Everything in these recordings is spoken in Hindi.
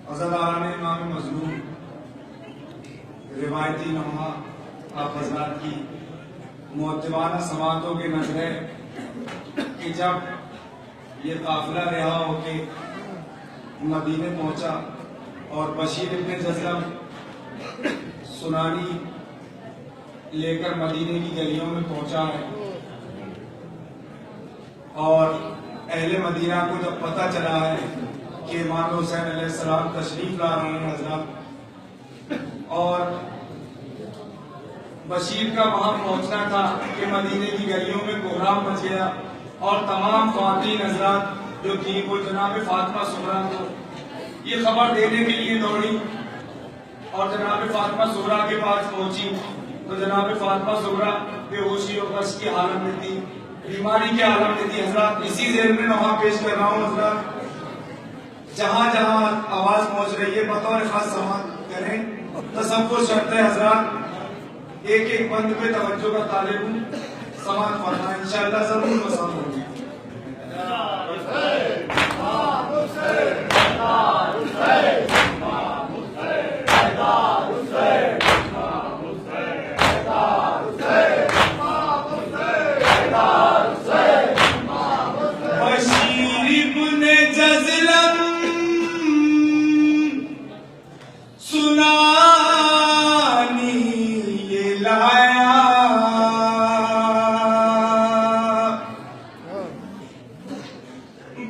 अज़ादारान इमाम मज़लूम रिवायती नौहा आप हज़रात की मुअत्तबाना समातों के नज़र है कि जब ये काफिला रिहा होके मदीने पहुंचा और बशीर इब्न जज़लम सुनानी लेकर मदीने की गलियों में पहुंचा है और अहले मदीना को जब पता चला है कि इमाम हुसैन अलैहिस्सलाम तशरीफ ला रहे हैं हजरत, और बशीर का वहां पहुंचना था कि मदीने की गलियों में कोहराम मच गया और तमाम ख्वातीन हजरात जो थी वो जनाब फातिमा सुगरा को ये खबर देने के लिए दौड़ी और जनाब फातिमा सुगरा के पास पहुंची तो जनाब फातिमा सुगरा बेहोशी और बस की हालत में थी, बीमारी के हालत में थी। हजरात इसी जेल में नौहा पेश कर रहा हूँ हजरात, जहां जहां आवाज पहुंच रही है बतौर खास समात करें, तसव्वुर शर्त है हजरात, एक एक बंद पे तवज्जो का तालिब हूँ, समात फरमा इंशाअल्लाह जरूर पसंद होगी।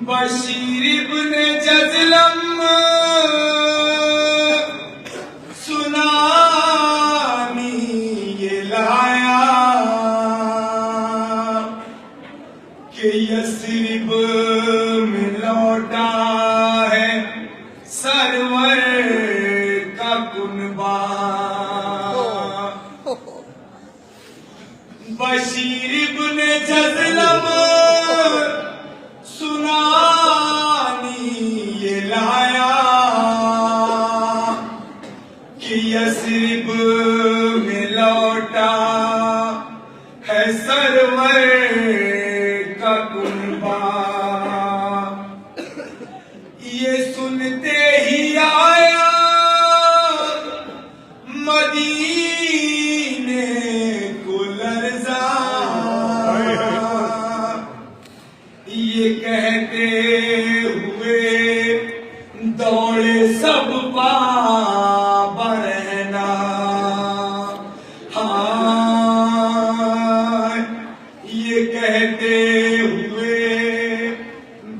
बशीर इब्न जज़लम सुनानी ये लाया कि यस्रिब में लौटा है सरवर का कुनबा। बशीर इब्न जज़लम सुनानी ये लाया कि यस्रिब में लौटा है सरवर का कुनबा। ये सुनते ही आया मदीने को लर्ज़ा, ये कहते हुए दौड़े सब बाबा रहना। हाँ, ये कहते हुए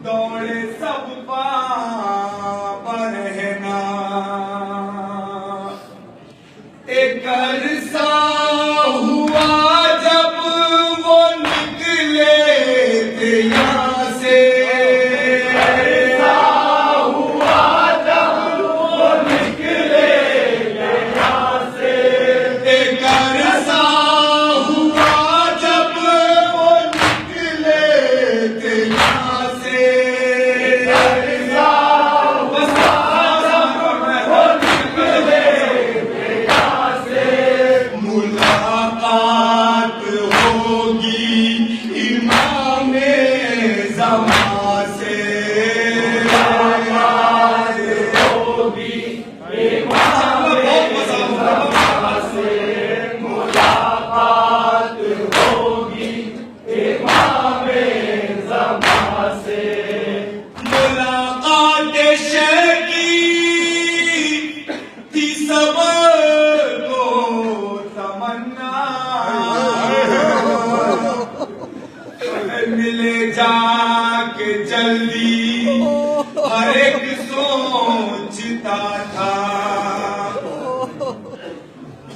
दौड़े सब बाबा रहना। एक अरसा हुआ जब वो निकले थे यहाँ से, मिले जाके जल्दी हर एक सोचता था,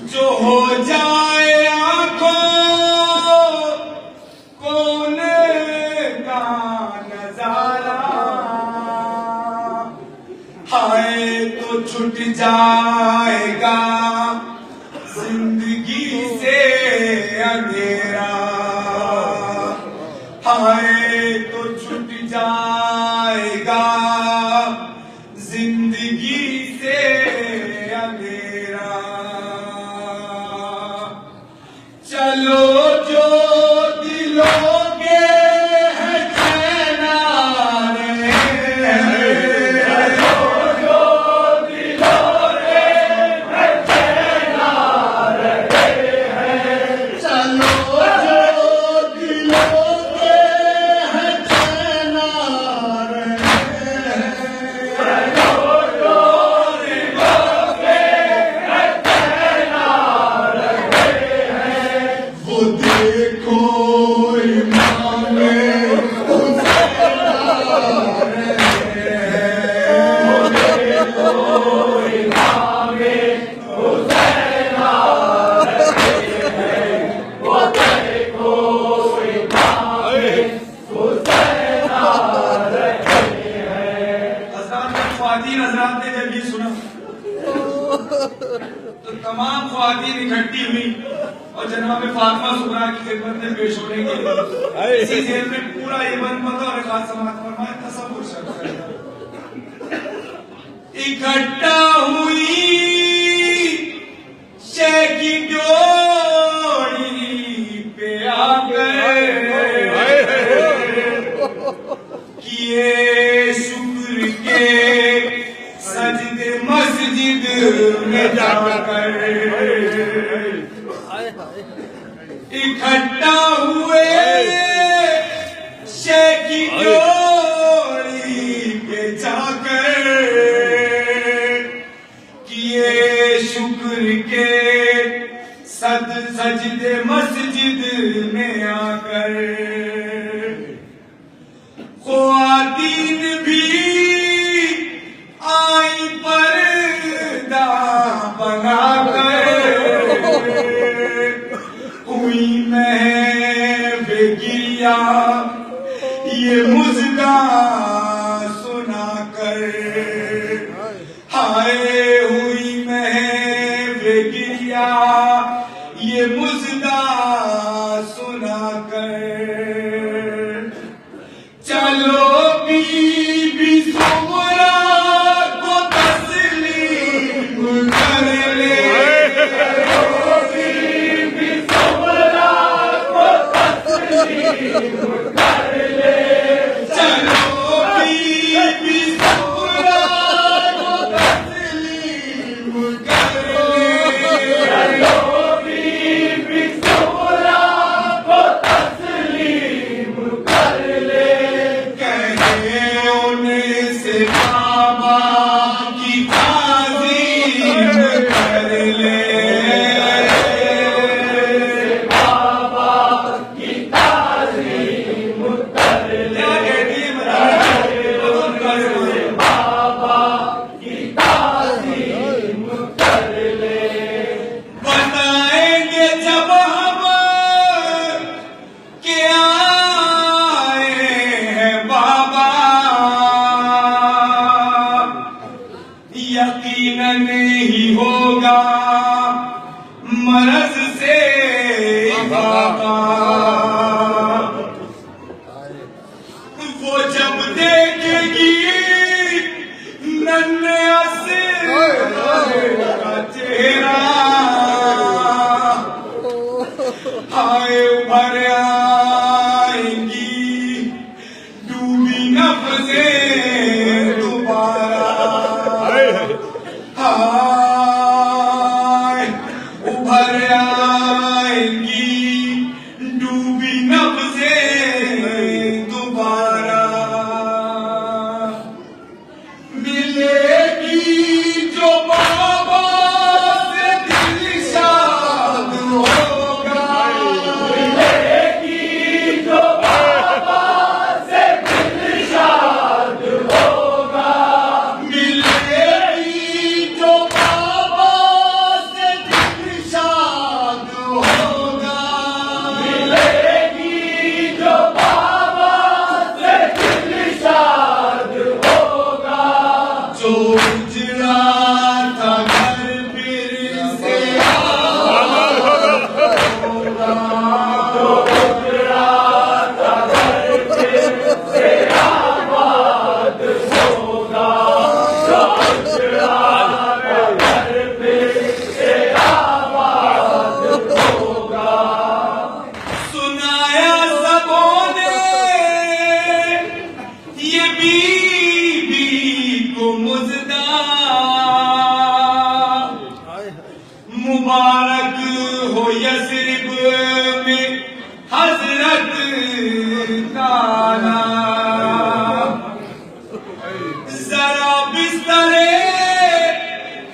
जो हो जाए आंखों कोने का नजारा। हाय तो छूट जाएगा जिंदगी से अंधेरा। हाय तो छूट जाएगा जिंदगी से अंधेरा। चलो जो दिलों के है चैना रहे, चलो जो ख्वातीन हजरात ने जब ये सुना तो तमाम ख्वातीन इकट्ठी हुई और जनाब फातिमा सुगरा की खिदमत में पेश होने के लिए इसी जेल में पूरा ये बंद पता और खास समाज फरमाए तसव्वुर शक्ल इकट्ठा हुई शेख की डोरी पे आ गए किए शुक्र के सजदे मस्जिद में जाकर इकट्ठा हुए शेख की डोरी पे जाकर किए शुक्र के सजदे मस्जिद में आकर ख्वातीन भी आई पर्दा बनाकर हुई महफिलिया ये मुस्का सुनाकर हाय हुई महफिलिया ये मुस्का सुनाकर चलो बीबी सुगरा को तस्लीम कर ले चलो बीबी सुगरा को तस्लीम कर ले चलो बीबी सुगरा को तस्लीम कर ले चलो बीबी सुगरा को तस्लीम कर ले उनसे बाबा की ताज़ीम कर ले बाबा की ताज़ीम कर ले बाबा की ताज़ीम कर ले बताएंगे जब हम के आए हैं बाबा यकीनन ही होगा मरज से बाबा वो जब देखेगी नन्हे असर का चेहरा हाय उभर आएंगी डूबी नफ्सें दोबारा हाय उभर आएंगी डूबी नफ्सें दोबारा मिलेगी जो बाबा से दिल शाद होगा मिलेगी जो बाबा से दिल शाद होगा मिलेगी जो बाबा से दिल शाद होगा मिलेगी जो बाबा से दिल शाद होगा जो उजड़ा था घर फिर से आबाद होगा जो उजड़ा था घर फिर से आबाद होगा जो उजड़ा था घर फिर से आबाद होगा सुनाया सबों ने ये बीबी को मुजदा मुबारक हो यस्रिब में हजरत का नाम जरा बिस्तरे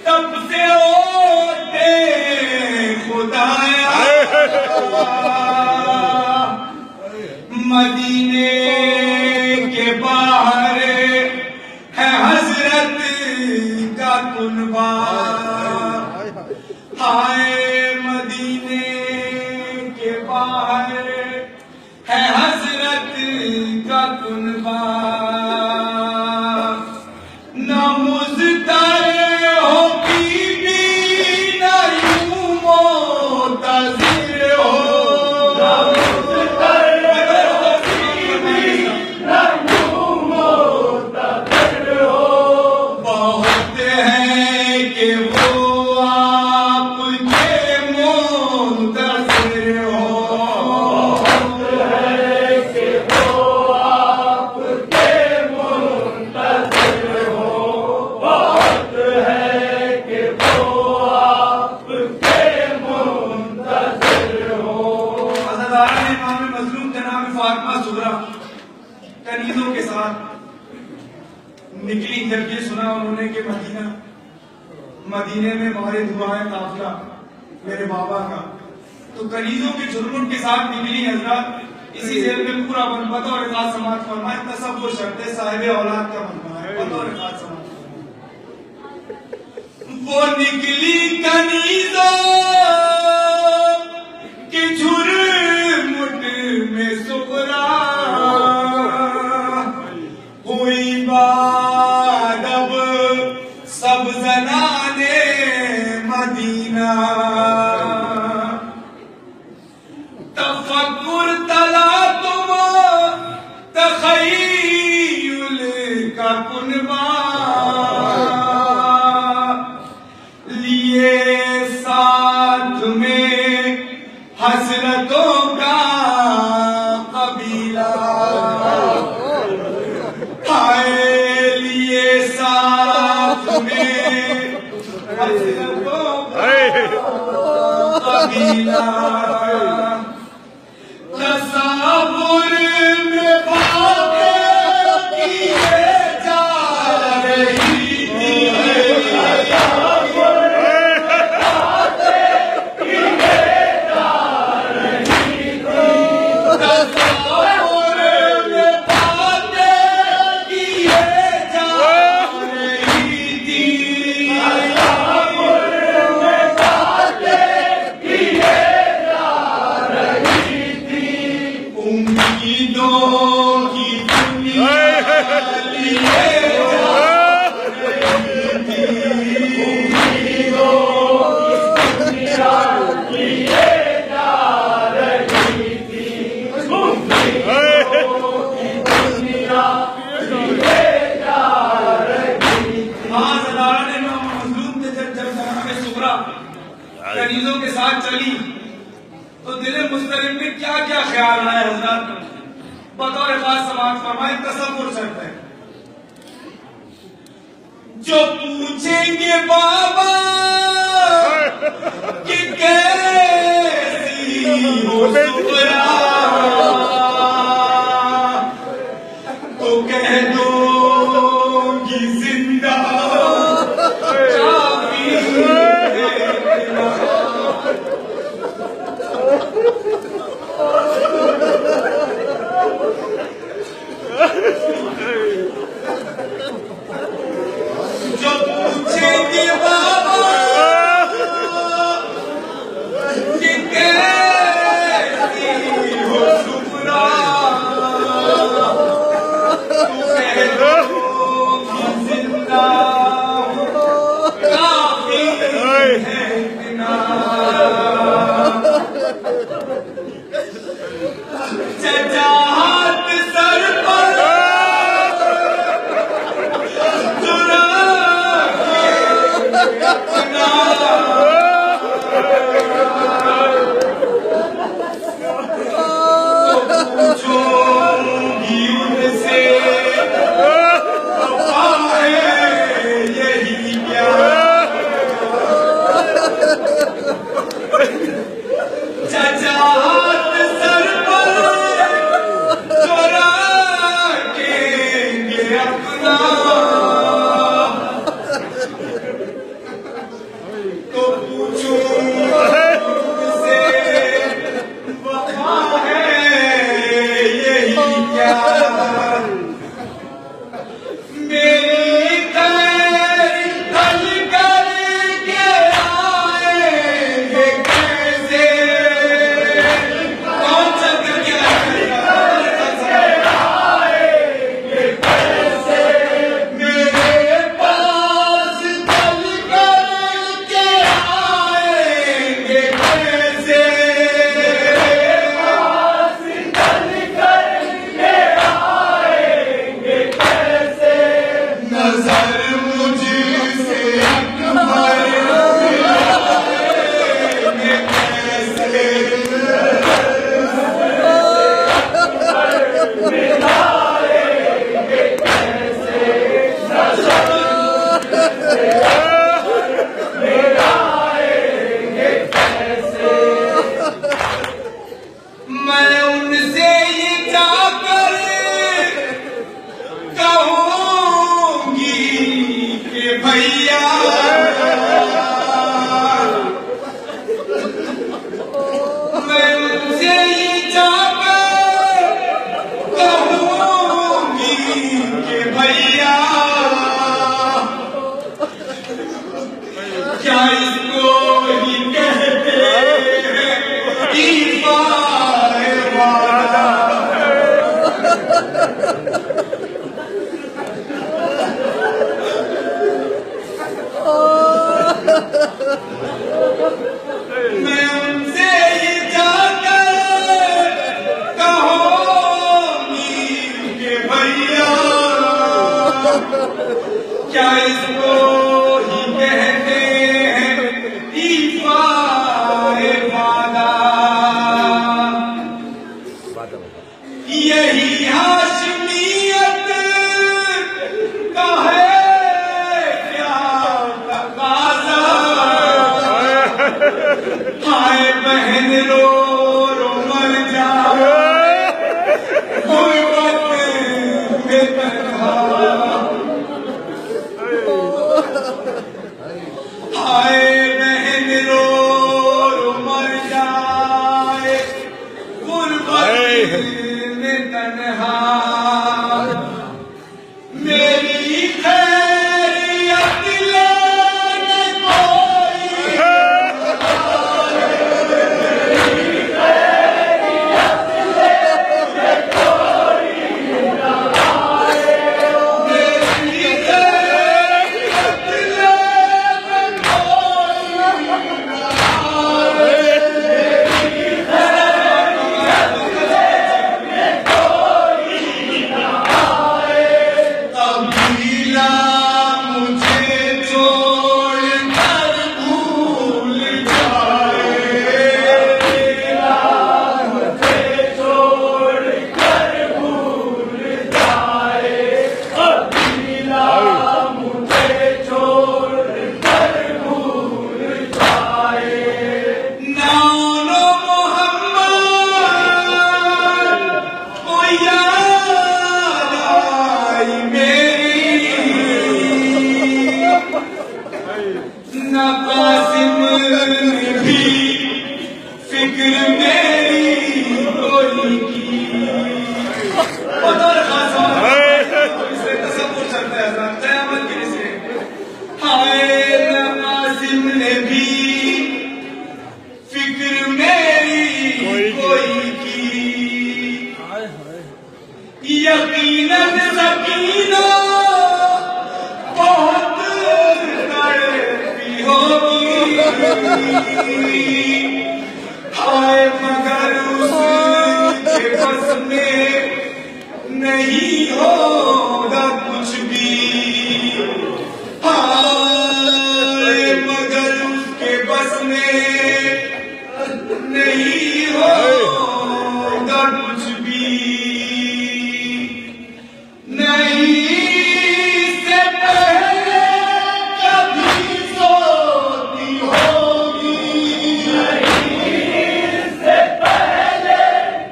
तब से ओटे खुदाया मदीने के बाहर है हजरत का कुनबा हाय मदीने के बाहर है हजरत का कुनबा न मुज़्तर हो बीबी न यूं मोतज़िर हो, न मुज़्तर हो बीबी न यूं मोतज़िर हो। बहुत है कि वो आपके मुंतज़िर हो, कनीज़ों के साथ निकली। जब ये सुना उन्होंने कि मदीने में वारिद हुआ है काफिला मेरे बाबा का, तो कनीज़ों के झुरमुट के साथ निकली हजरत। इसी जेल में पूरा बनपता और रिफात समाज फरमाए, तसव्वुर शर्त साहिब औलाद का बनना है, पता और रिफात समाज। वो निकली कनीज़ों के झुरमुट में सुगरा, हुई बात अब सब ज़नाने मदीना, तफक्कुर तला तुम तख़य्युल का कुनबा, लिए साथ में हसरतों का कबीला, लिए साथ में हसरतों का कबीला, तसव्वुर में बातें किए जा रही थी, कनीज़ों के साथ चली तो दिले मुस्तरिब में क्या क्या ख्याल आया हजरत, बतौर खास समाज फरमाए, तसव्वुर शर्त है। जो पूछेंगे बाबा कि कैसी हो सुगरा, तो कह दो कि जिंदा जो पूछेंगे बाबा कि कैसी मैं उनसे ये जाकर कहूंगी कि भैया मैं उनसे ये जाकर कहूंगी कि भैया क्या इसको ही कहते हैं ईफाए वादा। मैं उनसे ये जाकर कहूंगी कि भैया क्या इसको ही कहते हैं ईफाए वादा। यही हाशमियत का है क्या तकाज़ा। हाय बहन रो रो मर जाए गुर्बत में तन्हा। हाय बहन रो रो मर जाए गुर्बत में तन्हा। मेरी खैरियत लेने कोई यकीनन सकीना बहुत तड़पी होगी। हाय मगर उसके बस में नहीं होगा कुछ भी। हाय मगर उसके बस में नहीं होगा कुछ भी। नहीं से पहले कभी सोती होगी। नहीं से पहले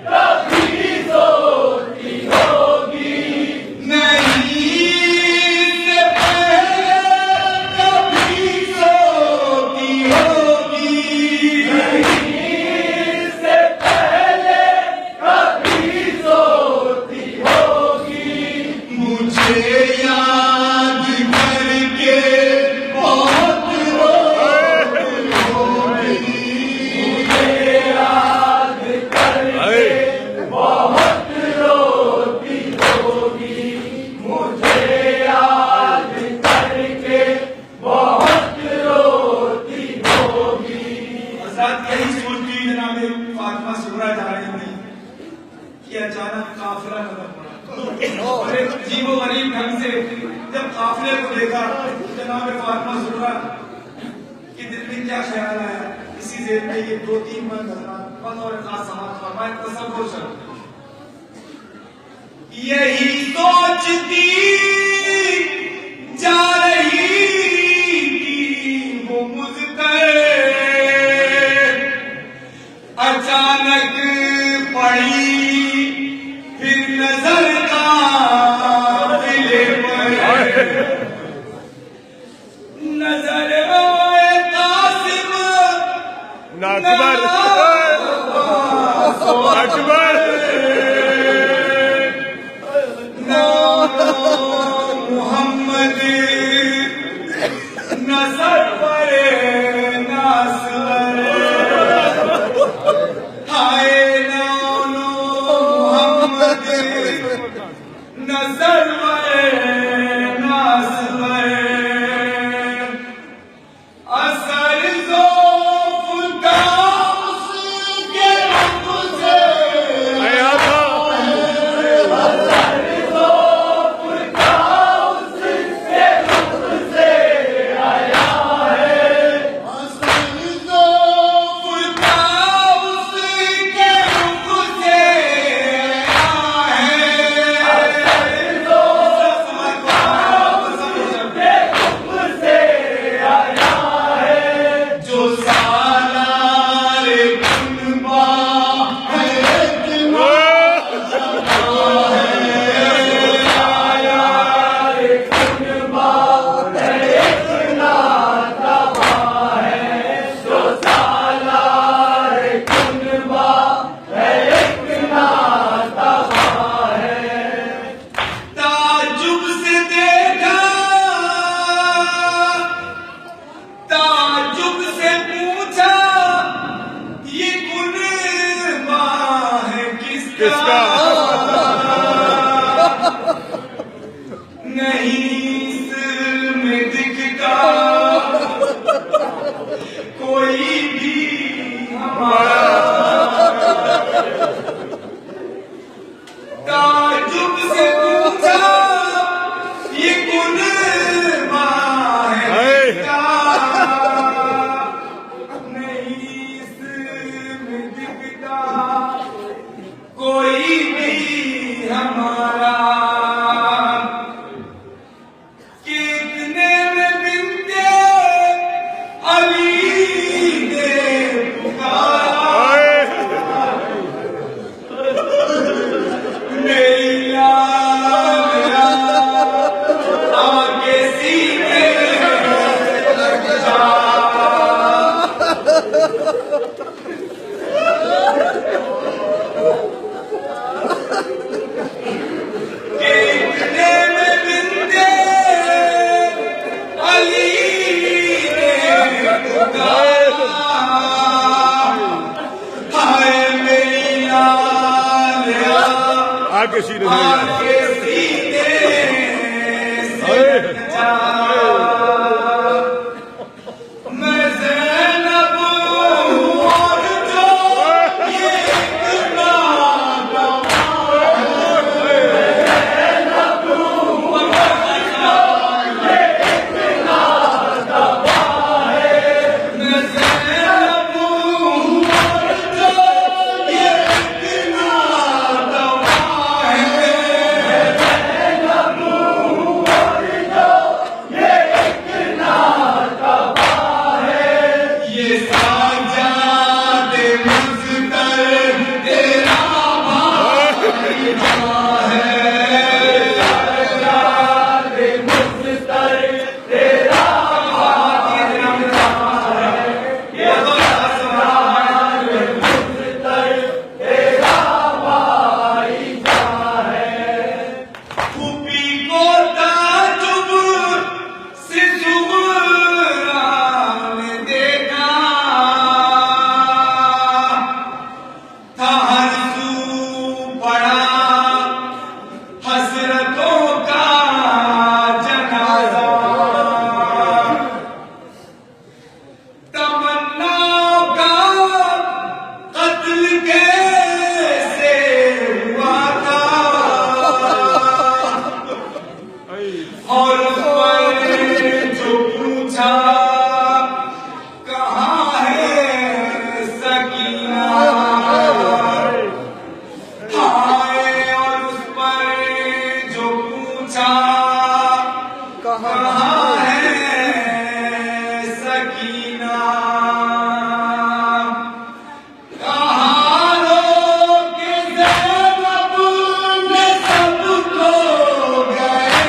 कभी सोती होगी। नहीं से पहले कभी सोती होगी। नहीं से पहले कभी सोती होगी। मुझे याद करके बहुत रोती होगी। मुझे याद करके बहुत रोती होगी। मुझे याद करके बहुत रोती होगी। हज़रत यही सोचती जनाब फातिमा सुगरा जा रही थी कि अचानक काफिला नजर पड़ा। और एक अजीब व गरीब ढंग से जब काफिले को देखा जनाब फातिमा सुगरा के दिल में क्या ख्याल आया। इसी जेल में ये 2-3 मन हज़रात बतौर खास समाज फरमाए तसव्वुर करो। यही सोचती जा रही नजर आए कासिम अकबर अकबर मोहम्मद नजर परे नासवर हाय नानो मोहम्मद नजर परे नासवर असर ज़ौफ़ का उसके रुख़ से आया था किसका नहीं सिर में दिखता कोई भी हमारा ताजुब से पूछा ये गुनहगार है क्या नहीं सिर में दिखता कोई भी हमारा कितने में बिनते अली ने पुकारा मेरी लाल आगे सीने जा कितने में बिनते अली ने पुकारा हाय मेरी लाल आगे सीने आगे सीने से जा मैं ज़ैनब हूँ और जो ये इतना मैं ज़ैनब हूँ और जो ये इतना दवा है ये साजादे मुज़्तर तेरा भाईजा है साजादे मुज़्तर तेरा भाईजा है ये साजादे मुज़्तर तेरा भाईजा है खूबी को ताजुब से ज़ुहरा ने देखा था हर सू पड़ा हसरतों का जनाजा तमन्नाओं का कत्ल कैसे हुआ था और उस पर जो पूछा कहाँ है सकीना हाय और उस पर जो पूछा कहाँ है सकीना कहाँ रोके ज़ैनब ने सबको गए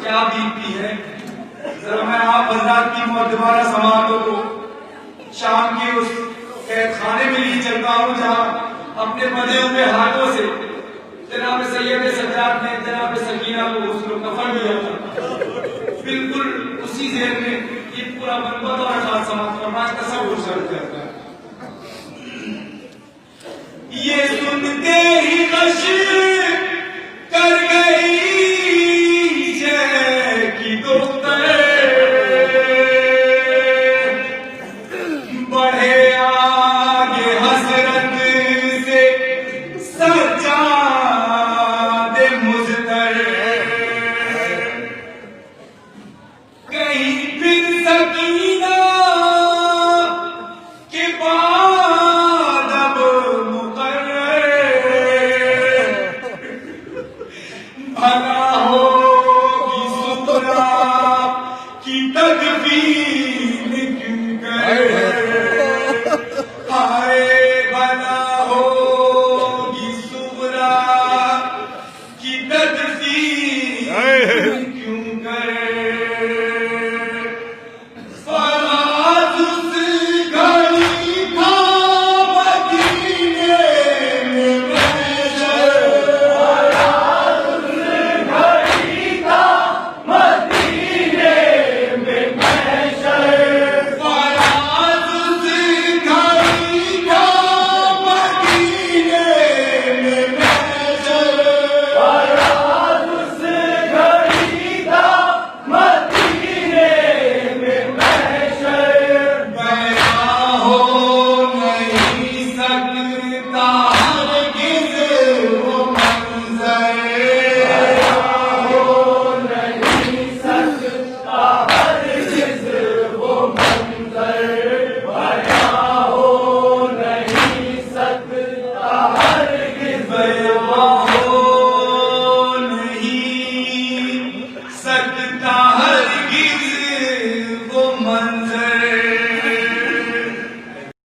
क्या बीतती है। जरा मैं आप हजरात की मोतबारा समातों को शाम के उस कैद खाने में लिए चलता हूँ जहाँ अपने बंधे हुए हाथों से जनाब सैयद सज्जाद ने जनाब सकीना को उसको कफन दिया था। बिल्कुल उसी जेल में ये पूरा बनबत और समाज फरमाया तस्वुर करते हैं।